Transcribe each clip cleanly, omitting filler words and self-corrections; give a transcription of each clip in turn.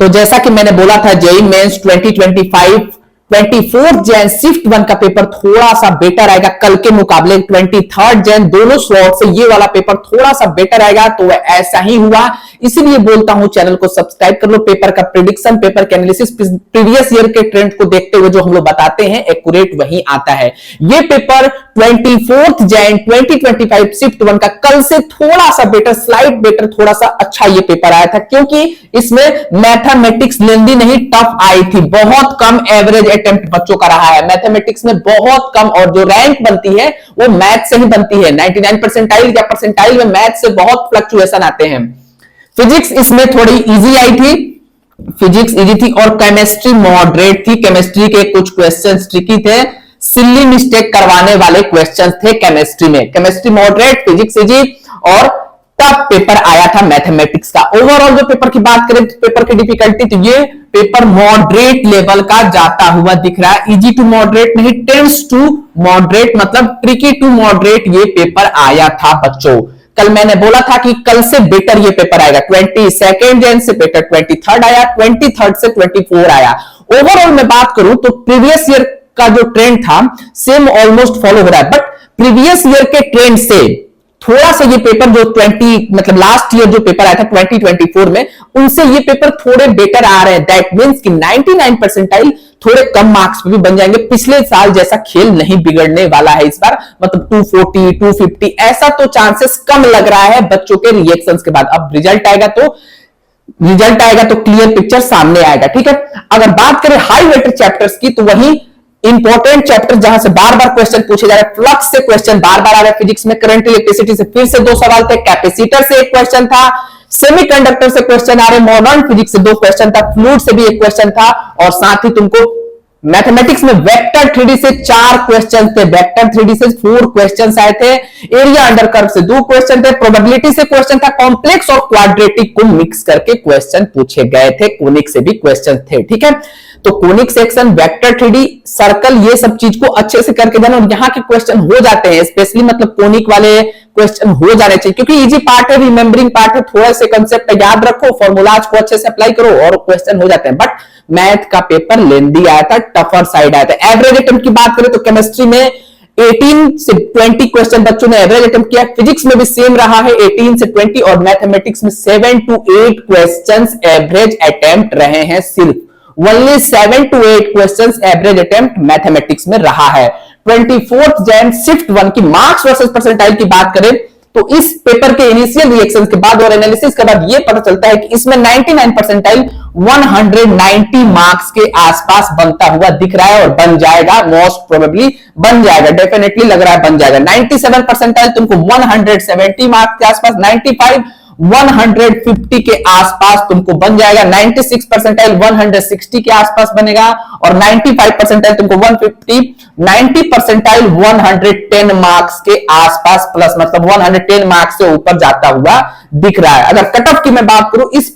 तो जैसा कि मैंने बोला था जेईई मेंस 2025 24 जैन शिफ्ट 1 का पेपर थोड़ा सा बेटर आएगा कल के मुकाबले। 23 जैन दोनों स्लॉट से ये वाला पेपर थोड़ा सा बेटर आएगा, तो ऐसा ही हुआ। इसीलिए बोलता हूं चैनल को सब्सक्राइब कर लो। पेपर का प्रेडिक्शन, पेपर के एनालिसिस प्रीवियस ईयर के ट्रेंड को देखते हुए जो हम लोग बताते हैं एक्यूरेट वही आता है। ये पेपर 24 जैन 2025 शिफ्ट 1 का कल से थोड़ा सा बेटर, स्लाइड बेटर, थोड़ा सा अच्छा ये पेपर आया था, क्योंकि इसमें मैथमेटिक्स लेंदी नहीं टफ आई थी। बहुत कम एवरेज अटेम्प्ट बच्चों का रहा है मैथमेटिक्स में, बहुत कम, और जो रैंक बनती है वो मैथ से ही बनती है। 99 परसेंटाइल या परसेंटाइल में मैथ से बहुत फ्लक्चुएशन आते हैं। फिजिक्स इसमें थोड़ी इजी आई थी, फिजिक्स इजी थी, और केमिस्ट्री मॉडरेट थी। केमिस्ट्री के कुछ क्वेश्चंस ट्रिकी थे, सिली मिस्टेक करवाने वाले क्वेश्चंस थे केमिस्ट्री में। केमिस्ट्री मॉडरेट, फिजिक्स इजी, और टफ पेपर आया था मैथमेटिक्स का। ओवरऑल जो पेपर की बात करें, पेपर की डिफिकल्टी, तो ये पेपर मॉडरेट लेवल का जाता हुआ दिख रहा है। इजी टू मॉडरेट नहीं, टेंस टू मॉडरेट, मतलब ट्रिकी टू मॉडरेट ये पेपर आया था बच्चों। कल मैंने बोला था कि कल से बेटर ये पेपर आएगा। 22 जैन से बेटर 23 आया, 23 से 24 आया। ओवरऑल मैं बात करूं तो प्रीवियस ईयर का जो ट्रेंड था सेम ऑलमोस्ट फॉलो हो रहा है, बट प्रीवियस ईयर के ट्रेंड से थोड़ा सा ये पेपर जो 20 मतलब लास्ट ईयर जो पेपर आया था 2024 में, उनसे ये पेपर थोड़े बेटर आ रहे हैं। दैट मींस कि 99 परसेंटाइल थोड़े कम मार्क्स पे भी बन जाएंगे। पिछले साल जैसा खेल नहीं बिगड़ने वाला है इस बार, मतलब 240 250 ऐसा तो चांसेस कम लग रहा है बच्चों के रिएक्शंस के बाद। अब रिजल्ट आएगा तो क्लियर पिक्चर सामने आएगा, ठीक है। अगर बात करें हाई वेटेड चैप्टर्स की, तो वही इंपॉर्टेंट चैप्टर जहां से बार बार क्वेश्चन पूछे जा रहे हैं, फ्लक्स से क्वेश्चन बार बार आ रहे हैं। फिजिक्स में करंट इलेक्ट्रिसिटी से फिर से 2 सवाल थे, कैपेसिटर से एक क्वेश्चन था, सेमीकंडक्टर से क्वेश्चन आ रहे, मॉडर्न फिजिक्स से 2 क्वेश्चन था, फ्लूइड से भी एक क्वेश्चन था, और साथ ही तुमको मैथमेटिक्स में वेक्टर 3D से 4 क्वेश्चन थे, वेक्टर 3D से 4 क्वेश्चन आए थे, एरिया अंडर कर्व से 2 क्वेश्चन थे, प्रोबेबिलिटी से क्वेश्चन था, कॉम्प्लेक्स और क्वाड्रेटिक को मिक्स करके क्वेश्चन पूछे गए थे, कोनिक से भी क्वेश्चन थे, ठीक है। तो conic section, vector 3D, circle, ये सब चीज को अच्छे से करके जाना, और यहाँ के क्वेश्चन हो जाते हैं, स्पेशली मतलब कोनिक वाले क्वेश्चन हो जाने चाहिए, क्योंकि इजी पार्ट है, रिमेंबरिंग पार्ट है, थोड़े से कंसेप्ट याद रखो, फॉर्मूलाज को अच्छे से अप्लाई करो और क्वेश्चन हो जाते हैं। बट मैथ का पेपर लेंदी आया था, टफर साइड आया था। एवरेज अटेम्प्ट की बात करें तो केमिस्ट्री में 18 से 20 क्वेश्चन बच्चों ने एवरेज अटेम्प्ट किया, फिजिक्स में भी सेम रहा है 18 से 20, और मैथमेटिक्स में 7 to 8 क्वेश्चंस एवरेज अटेम्प्ट रहे हैं, सिर्फ only 7 to 8 questions average attempt mathematics में रहा है। 24 जैन शिफ्ट 1 की मार्क्स वर्सेस परसेंटाइल की बात करें तो इस पेपर के इनिशियल रिएक्शन के बाद और एनालिसिस के बाद यह पता चलता है कि इसमें 99 परसेंटाइल 190 मार्क्स के आसपास बनता हुआ दिख रहा है, और बन जाएगा, मोस्ट प्रोबेबली बन जाएगा, डेफिनेटली लग रहा है बन जाएगा। 97 परसेंटाइल तुमको 170 मार्क्स के आसपास, 95 150 के आसपास तुमको बन जाएगा, 96 परसेंटाइल 160 के आसपास बनेगा, और 95 परसेंटाइल तुमको 150, 90 परसेंटाइल 110 मार्क्स के आसपास प्लस, मतलब 110 मार्क्स से ऊपर जाता हुआ दिख रहा है। अगर कट ऑफ की मैं बात करूं, इस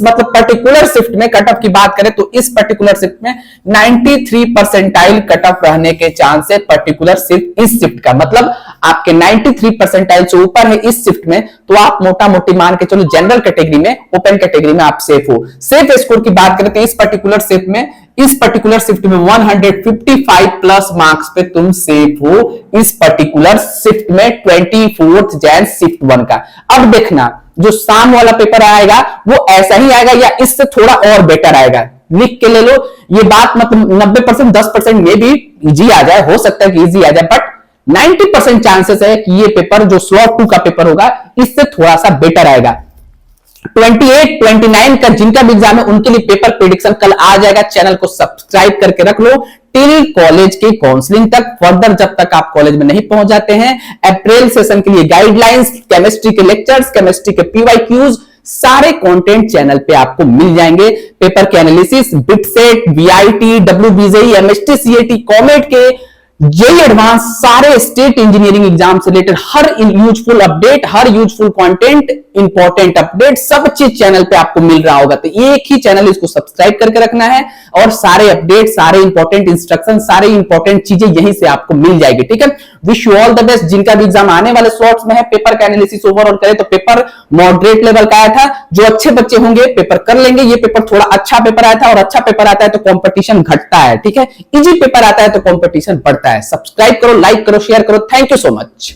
मतलब पर्टिकुलर शिफ्ट में कट ऑफ की बात करें तो इस पर्टिकुलर शिफ्ट में 93 परसेंटाइल कट ऑफ रहने के चांस है। पर्टिकुलर शिफ्ट, इस शिफ्ट का मतलब आपके 93 परसेंटाइल से ऊपर है इस शिफ्ट में, तो आप मोटा मोटी मान के चलो जनरल कैटेगरी में, ओपन कैटेगरी में आप सेफ हो। सेफ स्कोर की बात करें तो इस पर्टिकुलर शिफ्ट में 155 प्लस मार्क्स पे तुम सेफ हो, इस पर्टिकुलर शिफ्ट में 24 जैन शिफ्ट 1 का। अब देखना जो शाम वाला पेपर आएगा वो ऐसा ही आएगा या इससे थोड़ा और बेटर आएगा, लिख के ले लो ये बात। मतलब 90% 10% में भी इजी आ जाए, हो सकता है कि इजी आ जाए, बट 90% चांसेस है कि ये पेपर जो स्लॉट 2 का पेपर होगा इससे थोड़ा सा बेटर आएगा। 28 29 का जिनका भी एग्जाम है उनके लिए पेपर प्रेडिक्शन कल आ जाएगा। चैनल को सब्सक्राइब करके रख लो टिल कॉलेज की काउंसलिंग तक, फर्दर जब तक आप कॉलेज में नहीं पहुंच जाते हैं। अप्रैल सेशन के लिए गाइडलाइंस, केमिस्ट्री के लेक्चर्स, केमिस्ट्री के पीवाईक्यूज, सारे कंटेंट चैनल पे आपको मिल जाएंगे। पेपर के analysis, BITSAT, VIT, WBJEE, MST, CAT, COMET के जेईई एडवांस, सारे स्टेट इंजीनियरिंग एग्जाम से रिलेटेड हर यूजफुल अपडेट, हर यूजफुल कंटेंट, इंपॉर्टेंट अपडेट, सब चीज चैनल पे आपको मिल रहा होगा। तो एक ही चैनल, इसको सब्सक्राइब करके रखना है और सारे अपडेट, सारे इंपॉर्टेंट इंस्ट्रक्शन, सारे इंपॉर्टेंट चीजें यहीं से आपको मिल जाएगी, ठीक है। Wish you all the best. जिनका भी एग्जाम आने वाले स्लॉट्स में है, पेपर का एनालिसिस ओवरऑल करें तो पेपर मॉडरेट लेवल का आया था। जो अच्छे बच्चे होंगे पेपर कर लेंगे। ये पेपर थोड़ा अच्छा पेपर आया था, और अच्छा पेपर आता है तो कंपटीशन घटता है, ठीक है। इजी पेपर आता है तो कंपटीशन बढ़ता है। सब्सक्राइब करो, लाइक करो, शेयर करो। Thank you so much.